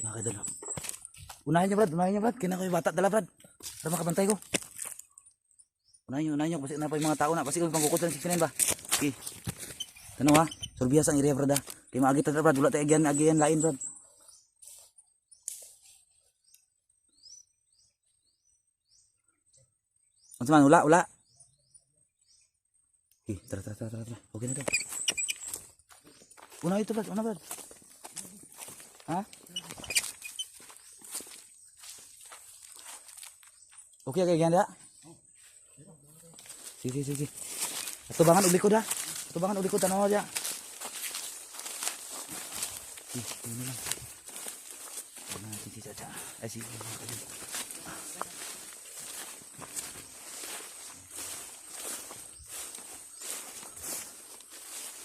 mga kaidol. Unahin niyo Brad. Kaya na ko yung bata dala Brad. Para makabantay ko. Unahin niyo. Kasi na pa yung mga tao na. Kasi kung pangkukot lang 69 ba. Okay. Tanong ha. Sorbihas ang area Brad ha. Kaya maagitan na Brad. Wala tayo agihan lain Brad. Ano man, wala. Okay, tara. Okay na daw. Una ito Brad. Ha? Okay, ganyan da. Sige. Atubangan ulikod ha. Tanaw aja. Ini lang. Natin saja. Ay sige.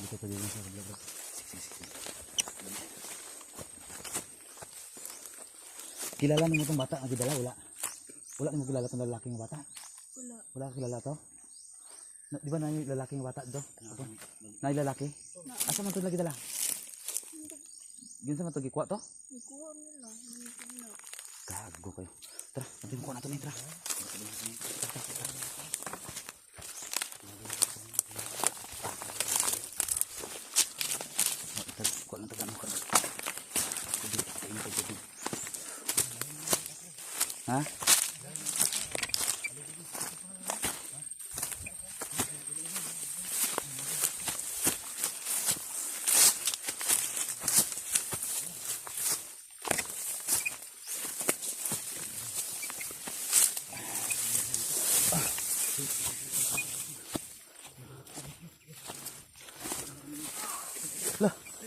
Dito pa din sa vlog. Sige. Kilala mo itong bata, agidala, wala mo kilala itong lalaking bata? Wala kilala to? Di ba na yung lalaking bata do? Na yung lalaki? Asa man ito lagi dala? Yun sa man ito gikuha to? Gikuha nila. Gago kayo. Tara, natin kuha natin tara. Kuha lang taga ka. Ha?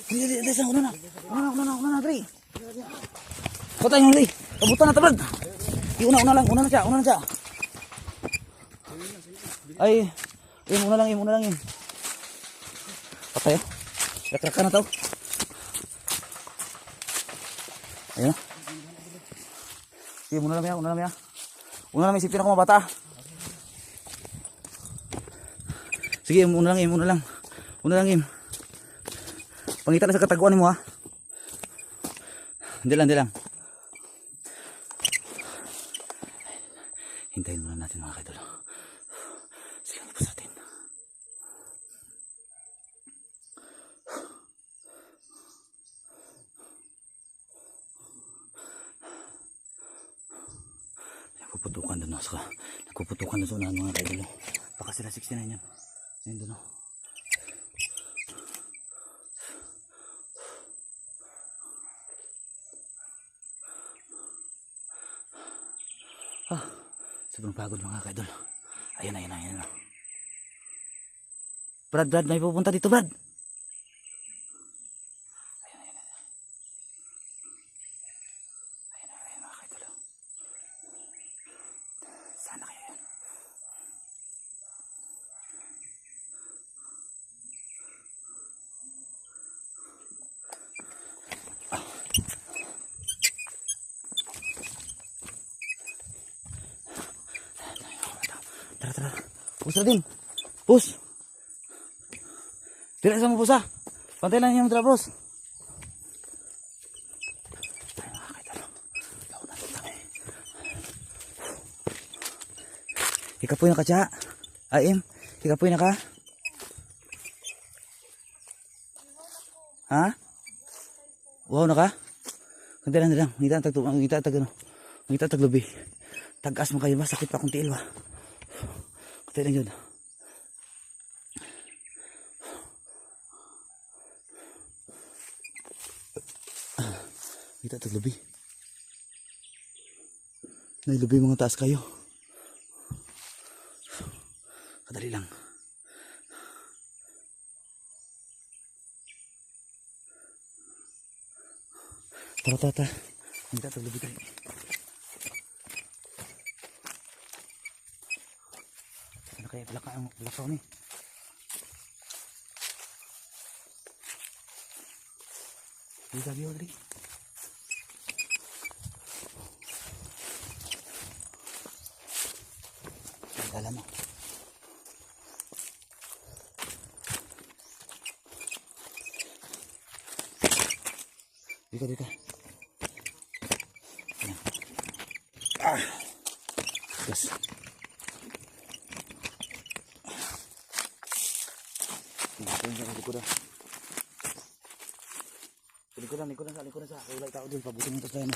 Di sa una na, Dre. Patay yung Dre. Kabutan na tabad. Una na siya. Ay, una lang. Patay. Retraka na tao. Ayun. Sige, una lang ya. Una lang isipin ako mga bata. Sige, una lang, Im. Pangita na sa kataguan mo ha. Hindi lang. Hintayin muna natin mga kaidol. Sige, tapos natin. Nagpuputukan doon sa unahan mga kaidol. Baka sila 69 yan. Ayun doon. Sobrang pagod mga kaidol. Ayan. Brad, may pupunta dito Brad. Ayan mga kaidol. Sana kayo yan. Tara. Pus din. Pus. Tidak sama pusa. Pantay lang yung bos. Ikapoy na ka siya. Aim. Ikapoy na ka. Ha? Wow na ka? Kanti lang. Ngita tag lubi. Tagas mo kayo ba? Sakit pa akong tiil ba? Kanti lang yun. Ngita tag lubi. Nailubi mga taas kayo. Kadali lang. Tara. Ngita tag lubi kayo. Ano kaya belakang ni? Bisa biar tadi. Dalam mo. Dito. Yes. Likuran sa. Kulay tao dun. Pabutin mo ito sa ano.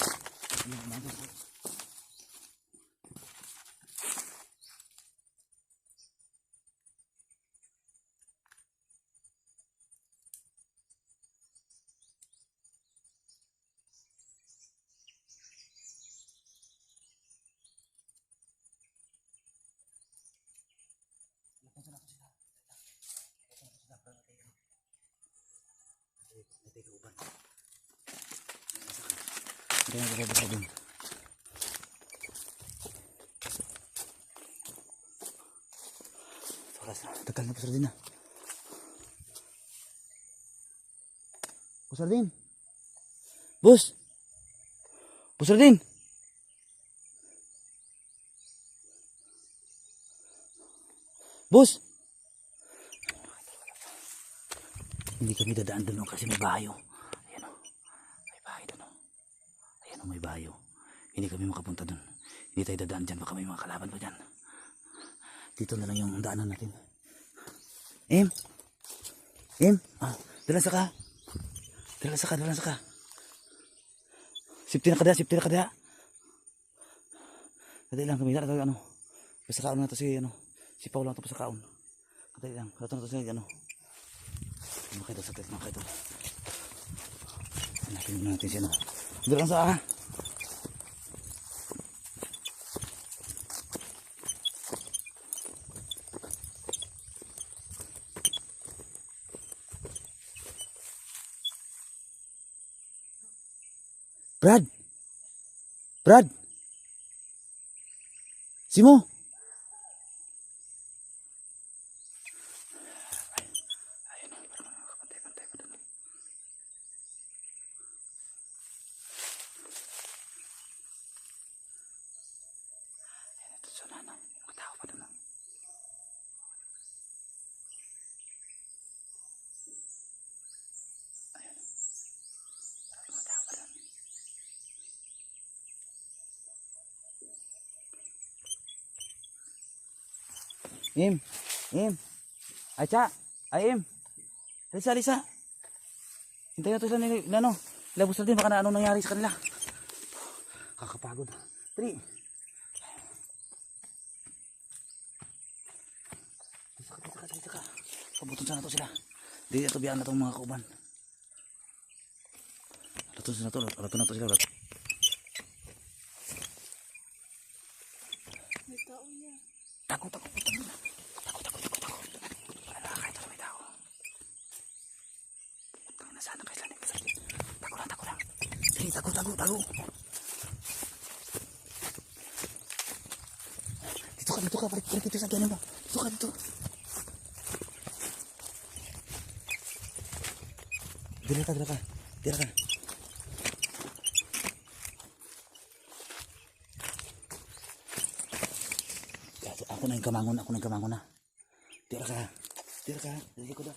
Kaya nagkakabasa dun. Tagal na po sardin na. Po sardin. Bus. Po sardin. Bus. Hindi kami dadaan dun kasi may bayo. Ayan o. May bahay dun o. Ayan o, may bayo. Hindi kami makapunta dun. Hindi tayo dadaan dyan. Baka may mga kalaban pa dyan. Dito na lang yung daanan natin. Dalan sa ka. Sipti na kada. Kadali lang kami. Dali ano. Pasakaon na to si ano. Si Paul lang to pasakaon. Kadali lang. Kadali na to si ano. Makita sa test, makita. Hanapin natin siya no. Dalan sa Brad. Simo. Im. Acha. Lisa. Hintayin na to sila ni ano. Labos natin baka na anong nangyari sa kanila. Kakapagod. Tri. Saka. Pabuton sana to sila. Di ito biyaan na itong mga kauban. Alato na to sila. Takot. Wala kahit may tao. Tangin na sana kayo lang. Tako lang. Sige, tago. Dito ka. Balik dito sa gano'n mo. Dito. Dira ka. Ako na yung kamangon na. Tira ka. Dali ko na.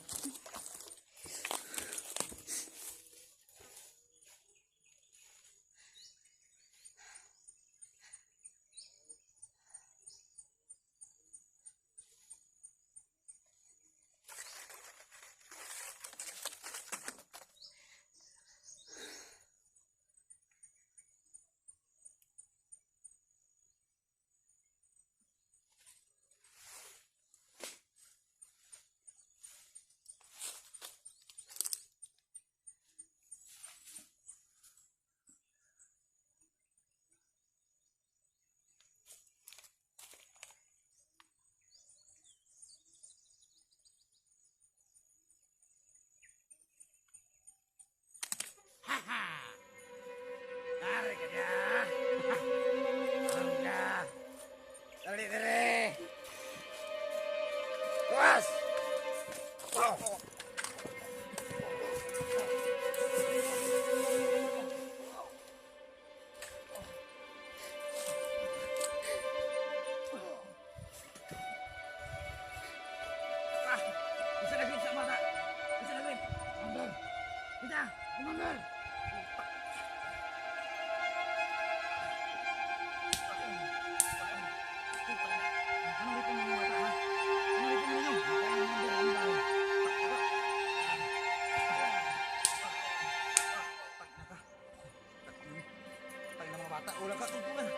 bata, wala ka tumpukan.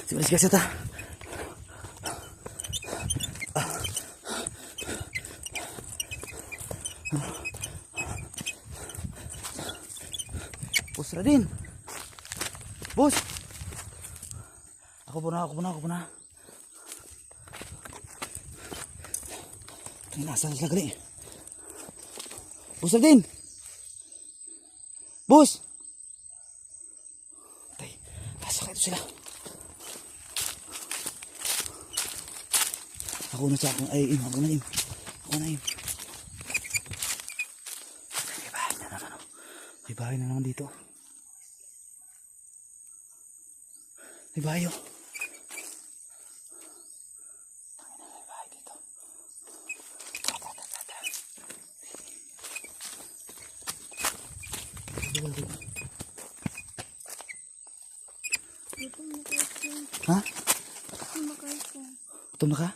Sige, sige, sige. Bos Radin. Bos. Ako puna. Ay, nasaan sila gali? Bos Radin. Bos. Tay, nasa kayo sila. Ako na sa akong ay, ako na im. May bahay na naman dito. May bahay oh. May bahay dito. Ha? Gutom na ka?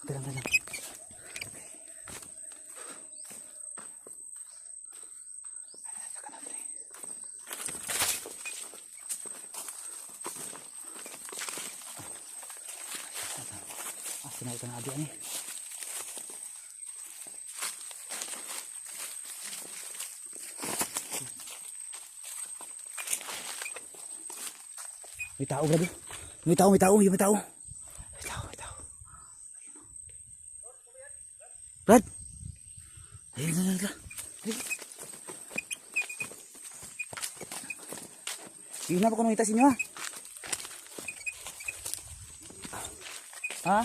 Okay lang. Sinay ka na adi ani. May tao brado. May tao. Brad. Ayun na. Sige na pa kung nakita sinyo ha. Ha?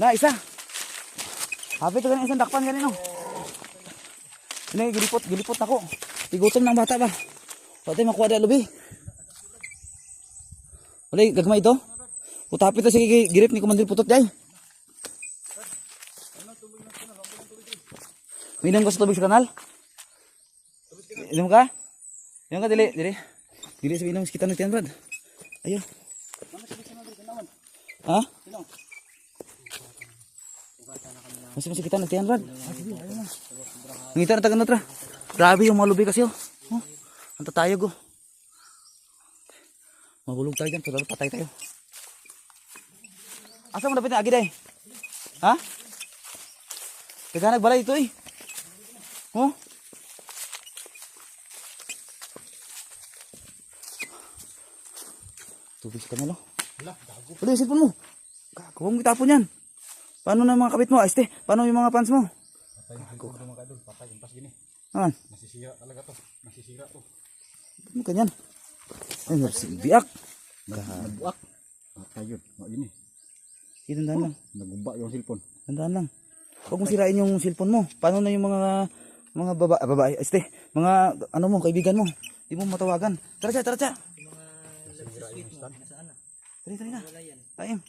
Na, isa. Happy to ganun isang dakpan ganun no. Ini gilipot na ko. Tigutom ng bata ba? Pati makuha da lubi. Wala gagmay ito. Putapit to sige girip ni Komandante Putot jay. Minum ka sa tubig sa kanal? Minum ka? Dili. Dili sa minum kita nagtiyan brad. Ayo. Ha? Masih kita nagtiyan brad. Ngita na taga na tra. Grabe yung mga lubi kasi oh. Ang tatayog oh. Mahulog tayo dyan, pero patay tayo. Asa mo dapat na agi day? Ha? Kaya nagbalay ito eh. Oh? Tubig ka na lo. Wala yung cellphone mo. Huwag mo itapon yan. Paano na yung mga kabit mo? Este, paano yung mga pants mo? Patay yung cellphone mo mga idol. Patay yung pas gini. Aman? Masisira talaga to. Masisira to. Ano kanyan? Ay, biak. Nagbuak. Patay yun. Gini. Tandaan lang. Naguba yung cellphone. Tandaan lang. Huwag mo sirain yung cellphone mo. Paano na yung mga babae, este, mga ano mo, kaibigan mo. Di mo matawagan. Tara siya. Tara na. Taim.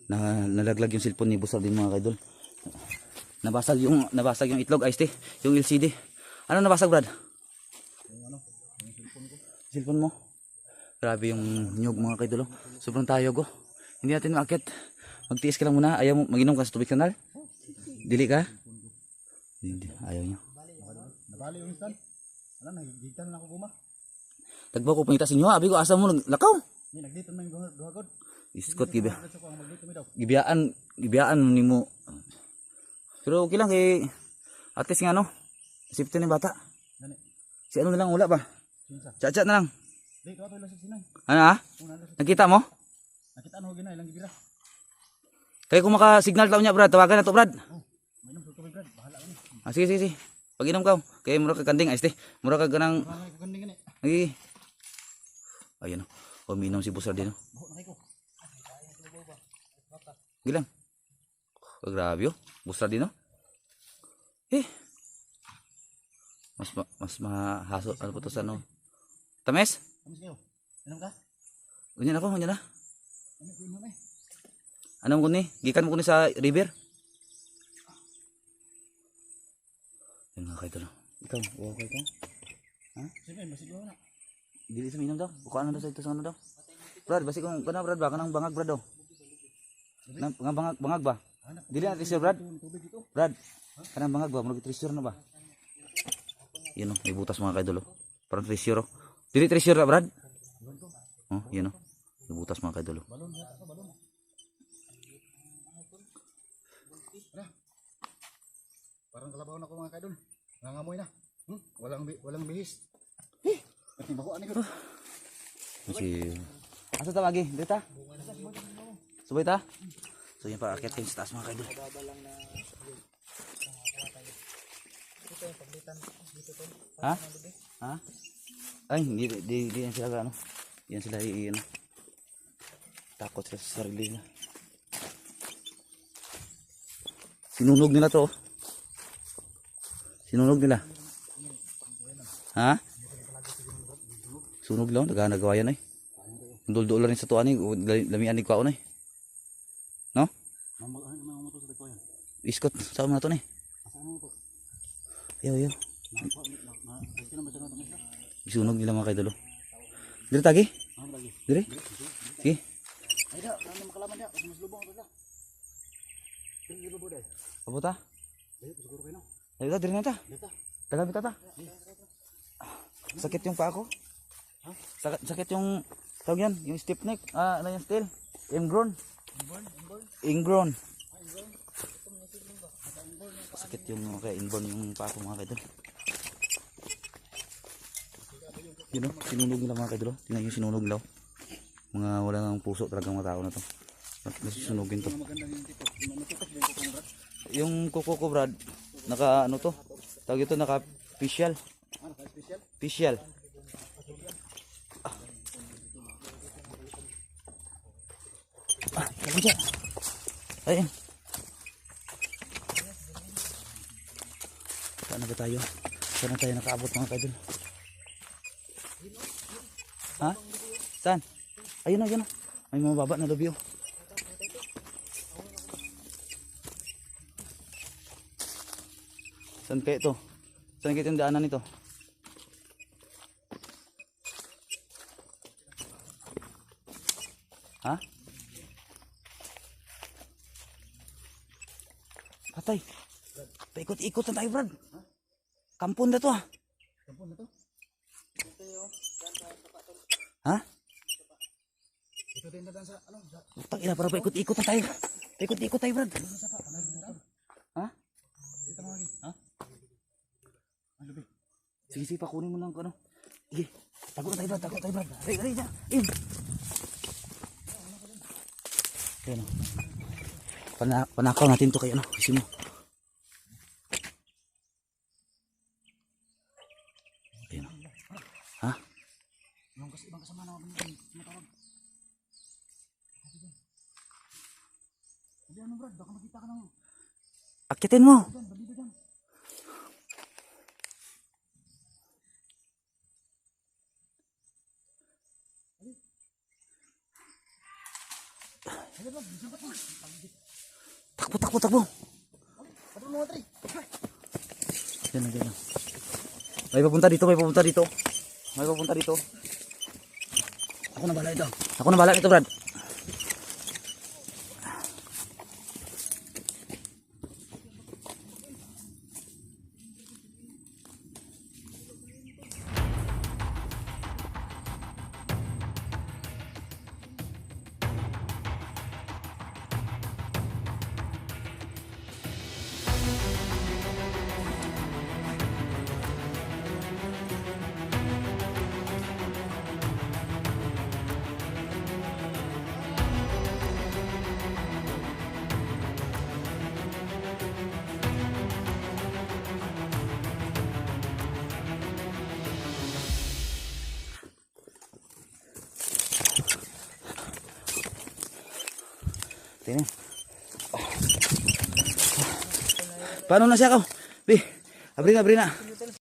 Nalaglag yung cellphone ni Busal din mga kaidol. Nabasag yung itlog, este, yung LCD. Ano nabasag, Brad? Cellphone mo. Grabe yung nyug mga kaidol. Sobrang tayog oh. Hindi natin maakit. Magtiis ka lang muna. Ayaw mo maginom ka sa tubig kanal? Dili ka? Hindi. Ayaw niya. Nabali yung instant. Ano, nagditan lang ako guma. Tagbaw ko pangita sa inyo. Abi ko asa mo lakaw. Hindi, nagditan mo yung duhagod. Iskot gibiyaan ni mo. Pero okay lang kay at least nga no. Safety ni bata. Si ano na lang wala ba? Chat na lang. Di, kato lang sa sinay. Ano ha? Nakita mo? Nakita ano ginay lang gibira. Kaya kung maka-signal taon niya, Brad, tawagan na to, Brad. Mainom sa tubig, Brad. Bahala ka. Sige. Pag-inom ka. Kaya mura ka kanding, ayos mura ka ganang. Marami ka kanding gani. Lagi. Ayun oh. Uminom si Busar din oh. Buho na ko. Gilang. Oh, grabe oh. Busar din oh. Mas mahaso ano po to sa ano. Tames? Kamis kayo. Inom ka? Ganyan ako, ganyan na. Ano yun na eh? Ano mo ni? Gikan mo ko ni sa river. Yan mga kaidol. Ikaw, okay ka? Sige, basig mo na. Dili sa minum daw. Bukaan na daw sa ito sa ano daw. Brad, basi kung kana Brad ba kanang bangag Brad daw. Nang bangag ba? Dili na treasure Brad. Tubig ito. Brad. Kanang bangag ba? Murag treasure na ba? Yun oh, may butas mga kaidol. Oh. Parang treasure oh. Dili treasure na Brad. Oh, yun oh. May butas mga kaidol. Oh. Balon, balon. Parang kalabaw na ko mga kaidol. Nangangamoy na. Walang bihis. Kasi bakuan ni ko. Kasi asa ta lagi? Dita? Subay ta? So yun pa akit kayo sa taas mga kaidol. Ha? Ha? Ay, di yan sila ano. Yan sila ano. Takot sila sa sarili nila. Sinunog nila to. Sinunog nila. Ha? Sunog lang, nagawa yan ay. Dul-dul rin sa tuan ay, lamian ni kwaon ay. No? Iskot, saan mo na to ni? Ayaw. Sunog nila mga kaidolo. Dire tagi? Dire? Sige. Ay da, ano makalaman dia? Kasi mas lubong ito. Dire lubong dai. Apa ta? Ayo siguro kayo no. Ayo ta, dire na ta. Dito. Tagal kita ta. Sakit yung paa ko. Sakit yung tawag yan, yung stiff neck. Ano yung steel? Ingrown. Ingrown. Sakit yung inborn yung paa ko mga kaidol. Yun o, sinunog nila mga kaidol. Tingnan yung sinunog nila. Mga wala nang puso talagang mga tao na to. Sunugin to. Yung kuko ko Brad, naka ano to? Tawag ito naka facial. Facial. Kamu dyan. Ayun. Saan na ba tayo? Saan na tayo nakaabot mga kaidol? Ha? Saan? Ayun na, ayun na. May mga baba na lobby oh. Saan kayo ito? Saan kayo itong daanan nito? Ha? Patay. Paikot-ikot na tayo, Brad. Kampon na to ah. Kampon na to. Ha? Ito din na sa ano? Utang ina, para paikot-ikot na tayo. Paikot-ikot tayo, Brad. Ha? Dito mo lagi. Ha? Ano ba? Sige, pakunin mo lang ko ano. Sige. Tago na tayo, Brad. Tago tayo, Brad. Ay, dyan. In. Ayan o. Panakaw natin to kayo ano. Kasi mo. Ayan o. Ha? Ibang kasama na ako matawag. Hindi ano Brad, baka makita ka ng Akitin mo. bandido dyan. Takbo. Ano mga tri? Diyan na. May papunta dito. Ako na bahala ito, Brad. Tingnan. Paano na siya ka? Bi, abri na.